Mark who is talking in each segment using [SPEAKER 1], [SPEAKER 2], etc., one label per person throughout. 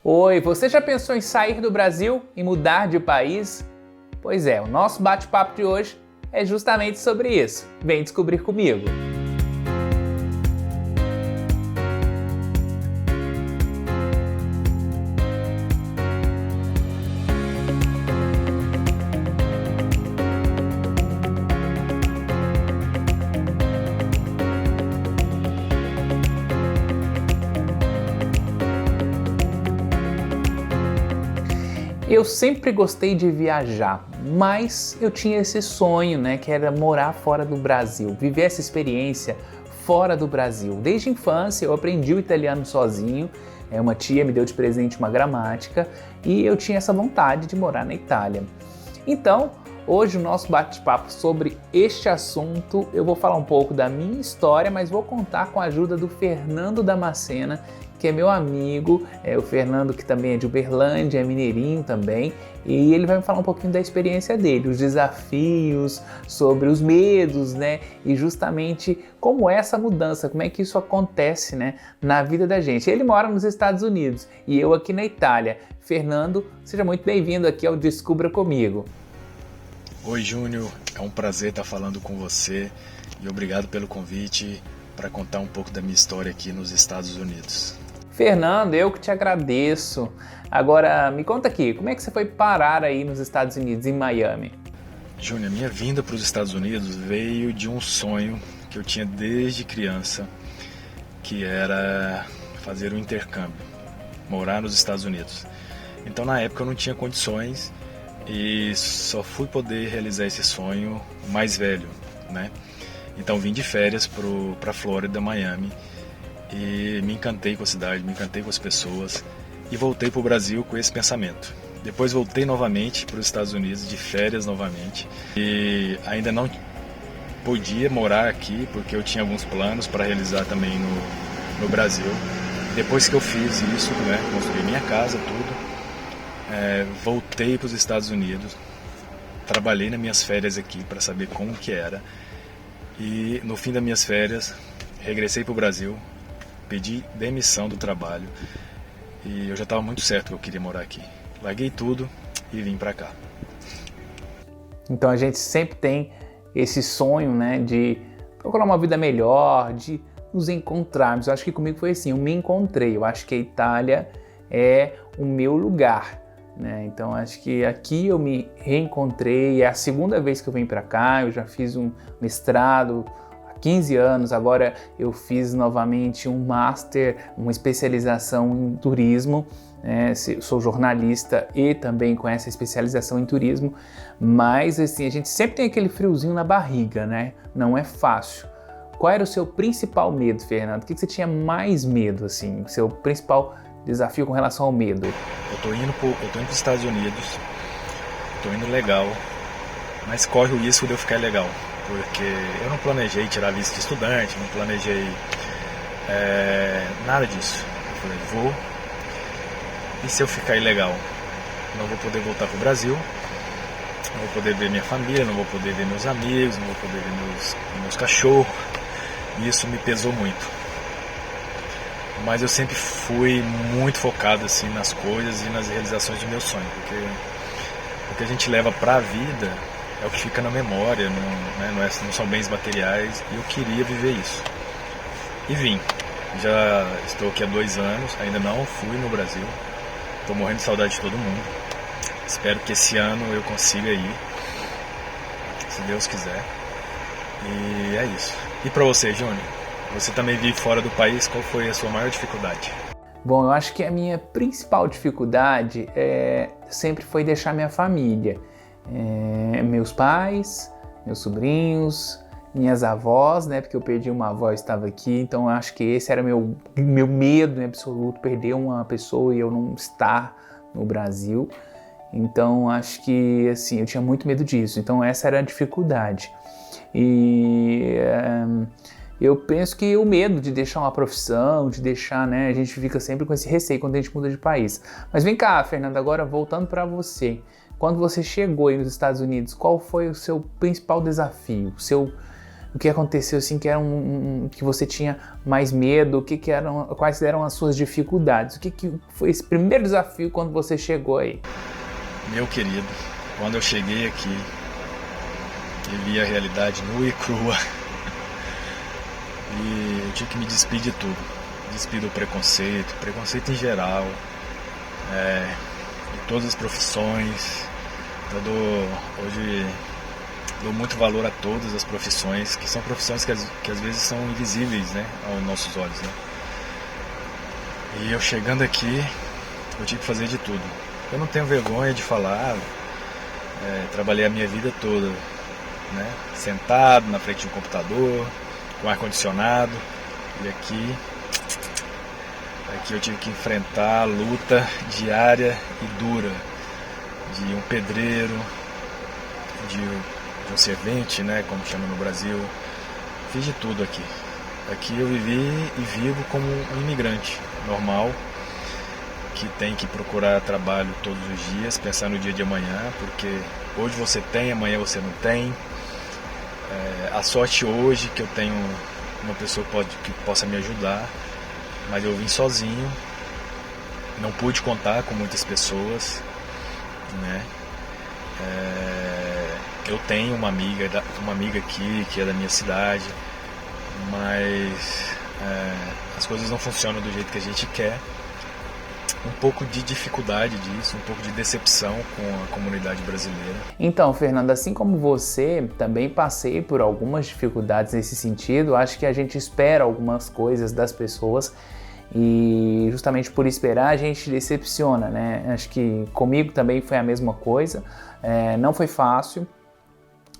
[SPEAKER 1] Oi, você já pensou em sair do Brasil e mudar de país? Pois é, o nosso bate-papo de hoje é justamente sobre isso. Vem descobrir comigo! Eu sempre gostei de viajar, mas eu tinha esse sonho, que era morar fora do Brasil, viver essa experiência fora do Brasil. Desde a infância eu aprendi o italiano sozinho, uma tia me deu de presente uma gramática e eu tinha essa vontade de morar na Itália. Então, hoje o nosso bate-papo sobre este assunto, eu vou falar um pouco da minha história, mas vou contar com a ajuda do Fernando Damascena, que é meu amigo, o Fernando que também é de Uberlândia, é mineirinho também, e ele vai me falar um pouquinho da experiência dele, os desafios, sobre os medos, e justamente como é essa mudança, como é que isso acontece, na vida da gente. Ele mora nos Estados Unidos e eu aqui na Itália. Fernando, seja muito bem-vindo aqui ao Descubra Comigo.
[SPEAKER 2] Oi, Júnior, é um prazer estar falando com você e obrigado pelo convite para contar um pouco da minha história aqui nos Estados Unidos.
[SPEAKER 1] Fernando, eu que te agradeço. Agora, me conta aqui, como é que você foi parar aí nos Estados Unidos, em Miami?
[SPEAKER 2] Júnior, minha vinda para os Estados Unidos veio de um sonho que eu tinha desde criança, que era fazer um intercâmbio, morar nos Estados Unidos. Então, na época, eu não tinha condições e só fui poder realizar esse sonho mais velho, Então, vim de férias para a Flórida, Miami, e me encantei com a cidade, me encantei com as pessoas e voltei para o Brasil com esse pensamento. Depois voltei novamente para os Estados Unidos, de férias novamente, e ainda não podia morar aqui porque eu tinha alguns planos para realizar também no Brasil. Depois que eu fiz isso, construí minha casa, tudo, voltei para os Estados Unidos, trabalhei nas minhas férias aqui para saber como que era, e no fim das minhas férias regressei para o Brasil, pedi demissão do trabalho e eu já estava muito certo que eu queria morar aqui. Larguei tudo e vim para cá.
[SPEAKER 1] Então a gente sempre tem esse sonho, de procurar uma vida melhor, de nos encontrarmos. Eu acho que comigo foi assim, eu me encontrei. Eu acho que a Itália é o meu lugar, Então acho que aqui eu me reencontrei. É a segunda vez que eu venho para cá. Eu já fiz um mestrado 15 anos, agora eu fiz novamente um master, uma especialização em turismo, sou jornalista e também com essa especialização em turismo, mas assim, a gente sempre tem aquele friozinho na barriga, Não é fácil. Qual era o seu principal medo, Fernando? O que você tinha mais medo, assim, o seu principal desafio com relação ao medo?
[SPEAKER 2] Eu tô indo para os Estados Unidos, tô indo legal, mas corre o risco de eu ficar legal. Porque eu não planejei tirar visto de estudante, não planejei nada disso. Eu falei, vou, e se eu ficar ilegal? Não vou poder voltar para o Brasil, não vou poder ver minha família, não vou poder ver meus amigos, não vou poder ver meus cachorros, e isso me pesou muito. Mas eu sempre fui muito focado assim, nas coisas e nas realizações do meu sonho, porque o que a gente leva para a vida é o que fica na memória, não são bens materiais, e eu queria viver isso. E vim. Já estou aqui há 2 anos, ainda não fui no Brasil, estou morrendo de saudade de todo mundo. Espero que esse ano eu consiga ir, se Deus quiser. E é isso. E para você, Júnior? Você também vive fora do país, qual foi a sua maior dificuldade?
[SPEAKER 1] Bom, eu acho que a minha principal dificuldade sempre foi deixar minha família. Meus pais, meus sobrinhos, minhas avós, porque eu perdi uma avó e estava aqui, então eu acho que esse era meu medo absoluto, perder uma pessoa e eu não estar no Brasil. Então acho que assim, eu tinha muito medo disso, então essa era a dificuldade. E eu penso que o medo de deixar uma profissão, de deixar, a gente fica sempre com esse receio quando a gente muda de país. Mas vem cá, Fernanda, agora voltando para você. Quando você chegou aí nos Estados Unidos, qual foi o seu principal desafio? o que aconteceu assim que era que você tinha mais medo, quais eram as suas dificuldades? O que foi esse primeiro desafio quando você chegou aí?
[SPEAKER 2] Meu querido, quando eu cheguei aqui e vi a realidade nua e crua, e eu tive que me despir de tudo. Despir do preconceito em geral, de todas as profissões. Hoje dou muito valor a todas as profissões, que são profissões que às vezes são invisíveis, né, aos nossos olhos, né? E eu chegando aqui, eu tive que fazer de tudo. Eu não tenho vergonha de falar, trabalhei a minha vida toda, né, sentado na frente de um computador, com ar-condicionado, e aqui eu tive que enfrentar a luta diária e dura de um pedreiro, de um servente, né, como chama no Brasil. Fiz de tudo aqui. Aqui eu vivi e vivo como um imigrante normal, que tem que procurar trabalho todos os dias, pensar no dia de amanhã, porque hoje você tem, amanhã você não tem. A sorte hoje que eu tenho uma pessoa que possa me ajudar, mas eu vim sozinho, não pude contar com muitas pessoas, né? Eu tenho uma amiga aqui que é da minha cidade, mas as coisas não funcionam do jeito que a gente quer. Um pouco de dificuldade disso, um pouco de decepção com a comunidade brasileira.
[SPEAKER 1] Então, Fernando, assim como você, também passei por algumas dificuldades nesse sentido. Acho que a gente espera algumas coisas das pessoas e justamente por esperar a gente decepciona, né? Acho que comigo também foi a mesma coisa. Não foi fácil,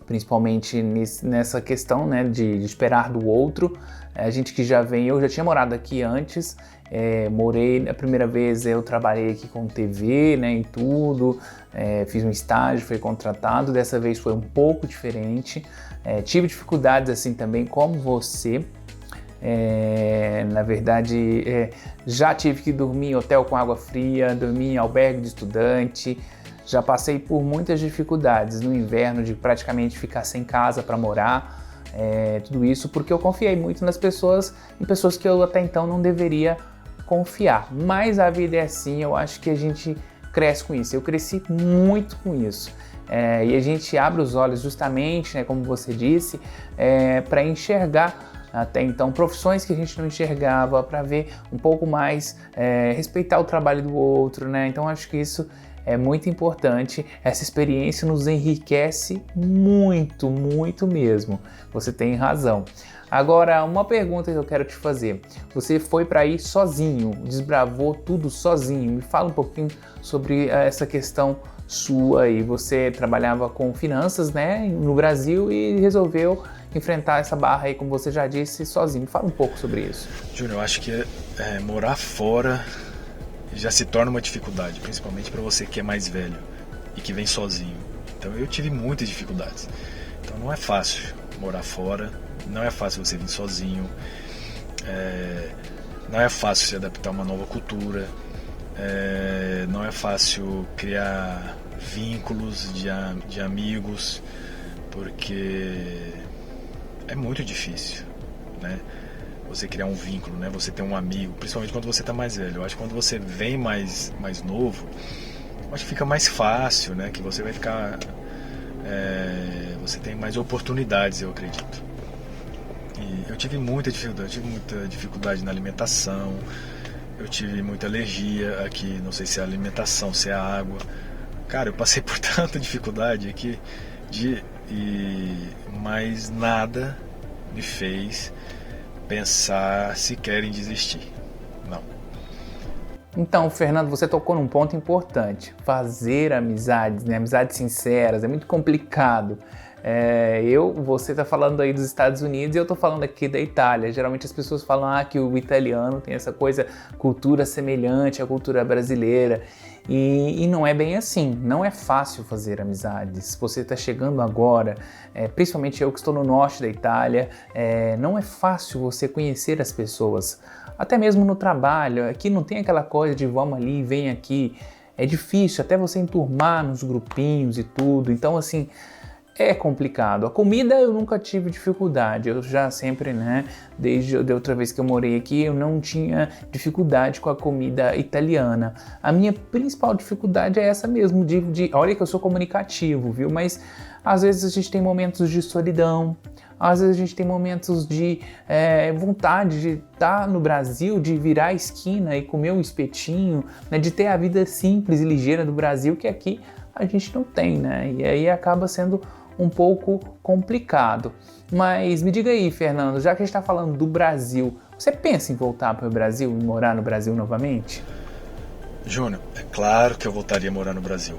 [SPEAKER 1] principalmente nessa questão, né, de esperar do outro. A gente que eu já tinha morado aqui antes, morei, a primeira vez eu trabalhei aqui com TV, né, em tudo, fiz um estágio, fui contratado, dessa vez foi um pouco diferente, tive dificuldades assim também como você, na verdade já tive que dormir em hotel com água fria, dormir em albergue de estudante, já passei por muitas dificuldades no inverno de praticamente ficar sem casa para morar, tudo isso porque eu confiei muito nas pessoas, em pessoas que eu até então não deveria confiar. Mas a vida é assim, eu acho que a gente cresce com isso. Eu cresci muito com isso. E a gente abre os olhos justamente, né, como você disse, para enxergar até então profissões que a gente não enxergava, para ver um pouco mais, respeitar o trabalho do outro, né? Então acho que isso é muito importante, essa experiência nos enriquece muito, muito mesmo. Você tem razão. Agora, uma pergunta que eu quero te fazer. Você foi para aí sozinho, desbravou tudo sozinho. Me fala um pouquinho sobre essa questão sua aí. Você trabalhava com finanças, né, no Brasil e resolveu enfrentar essa barra aí, como você já disse, sozinho. Me fala um pouco sobre isso.
[SPEAKER 2] Júnior, eu acho que morar fora já se torna uma dificuldade, principalmente para você que é mais velho e que vem sozinho. Então eu tive muitas dificuldades. Então não é fácil morar fora, não é fácil você vir sozinho, não é fácil se adaptar a uma nova cultura, não é fácil criar vínculos de amigos, porque é muito difícil, né? Você criar um vínculo, né? Você ter um amigo, principalmente quando você está mais velho. Eu acho que quando você vem mais novo, eu acho que fica mais fácil, né? Que você vai ficar... você tem mais oportunidades, eu acredito. E eu tive muita dificuldade na alimentação, eu tive muita alergia aqui, não sei se é a alimentação, se é a água. Cara, eu passei por tanta dificuldade aqui, mas nada me fez pensar sequer em desistir. Não.
[SPEAKER 1] Então, Fernando, você tocou num ponto importante. Fazer amizades, né? Amizades sinceras, é muito complicado. Você está falando aí dos Estados Unidos e eu estou falando aqui da Itália. Geralmente as pessoas falam que o italiano tem essa coisa, cultura semelhante à cultura brasileira. E não é bem assim, não é fácil fazer amizades. Se você está chegando agora, principalmente eu que estou no norte da Itália, não é fácil você conhecer as pessoas. Até mesmo no trabalho, aqui não tem aquela coisa de vamos ali, vem aqui. É difícil até você enturmar nos grupinhos e tudo. Então assim, é complicado. A comida eu nunca tive dificuldade, eu já sempre, né, desde a outra vez que eu morei aqui, eu não tinha dificuldade com a comida italiana. A minha principal dificuldade é essa mesmo, olha que eu sou comunicativo, viu, mas às vezes a gente tem momentos de solidão, às vezes a gente tem momentos de vontade de estar no Brasil, de virar a esquina e comer um espetinho, né, de ter a vida simples e ligeira do Brasil, que aqui a gente não tem, né? E aí acaba sendo um pouco complicado. Mas me diga aí, Fernando, já que a gente está falando do Brasil, você pensa em voltar para o Brasil e morar no Brasil novamente?
[SPEAKER 2] Júnior, é claro que eu voltaria a morar no Brasil,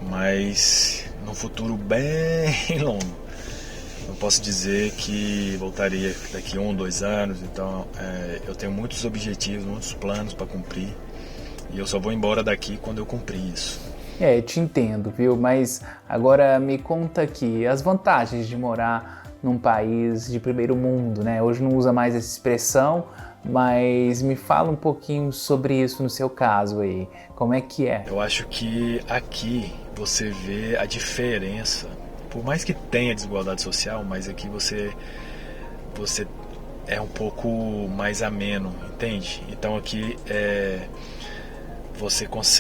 [SPEAKER 2] mas num futuro bem longo. Não posso dizer que voltaria daqui 1 ou 2 anos, então eu tenho muitos objetivos, muitos planos para cumprir, e eu só vou embora daqui quando eu cumprir isso.
[SPEAKER 1] Te entendo, viu? Mas agora me conta aqui as vantagens de morar num país de primeiro mundo, né? Hoje não usa mais essa expressão, mas me fala um pouquinho sobre isso no seu caso aí. Como é que é?
[SPEAKER 2] Eu acho que aqui você vê a diferença. Por mais que tenha desigualdade social, mas aqui você é um pouco mais ameno, entende? Então aqui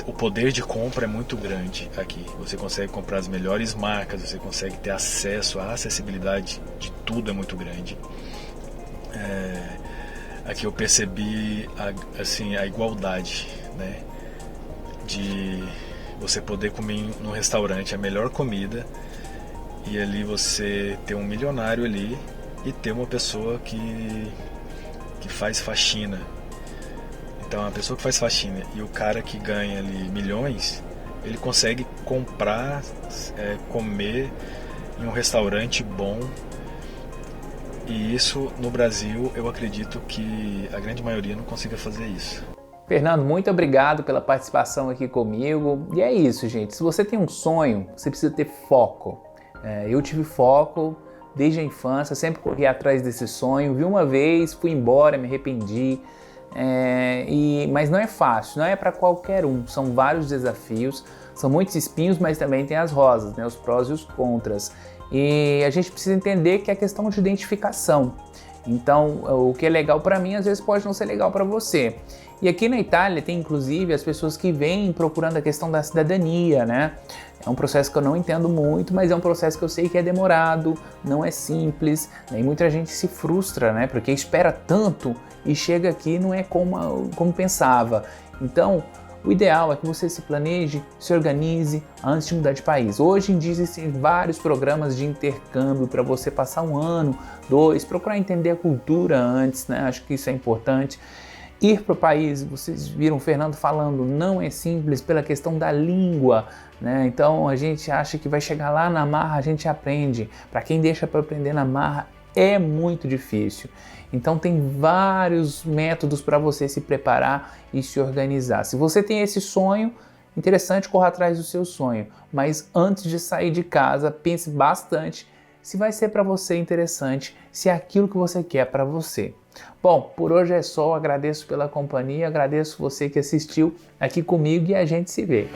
[SPEAKER 2] o poder de compra é muito grande aqui. Você consegue comprar as melhores marcas, você consegue ter acesso, a acessibilidade de tudo é muito grande. Aqui eu percebi a igualdade, né? De você poder comer num restaurante a melhor comida e ali você ter um milionário ali e ter uma pessoa que faz faxina. Então a pessoa que faz faxina e o cara que ganha ali milhões, ele consegue comprar, comer em um restaurante bom. E isso no Brasil eu acredito que a grande maioria não consiga fazer isso.
[SPEAKER 1] Fernando, muito obrigado pela participação aqui comigo. E é isso, gente. Se você tem um sonho, você precisa ter foco. Eu tive foco desde a infância, sempre corri atrás desse sonho. Vi uma vez, fui embora, me arrependi. Mas não é fácil, não é para qualquer um. São vários desafios, são muitos espinhos, mas também tem as rosas, né? Os prós e os contras. E a gente precisa entender que é questão de identificação. Então, o que é legal para mim, às vezes pode não ser legal para você. E aqui na Itália tem inclusive as pessoas que vêm procurando a questão da cidadania, né? É um processo que eu não entendo muito, mas é um processo que eu sei que é demorado, não é simples, né? E muita gente se frustra, né? Porque espera tanto e chega aqui e não é como pensava. Então, o ideal é que você se planeje, se organize antes de mudar de país. Hoje em dia existem vários programas de intercâmbio para você passar 1 ano, 2, procurar entender a cultura antes, né? Acho que isso é importante. Ir para o país, vocês viram o Fernando falando, não é simples pela questão da língua, né? Então a gente acha que vai chegar lá na marra, a gente aprende. Para quem deixa para aprender na marra, é muito difícil. Então tem vários métodos para você se preparar e se organizar. Se você tem esse sonho, interessante, corra atrás do seu sonho. Mas antes de sair de casa, pense bastante se vai ser para você interessante, se é aquilo que você quer para você. Bom, por hoje é só, agradeço pela companhia, agradeço você que assistiu aqui comigo e a gente se vê.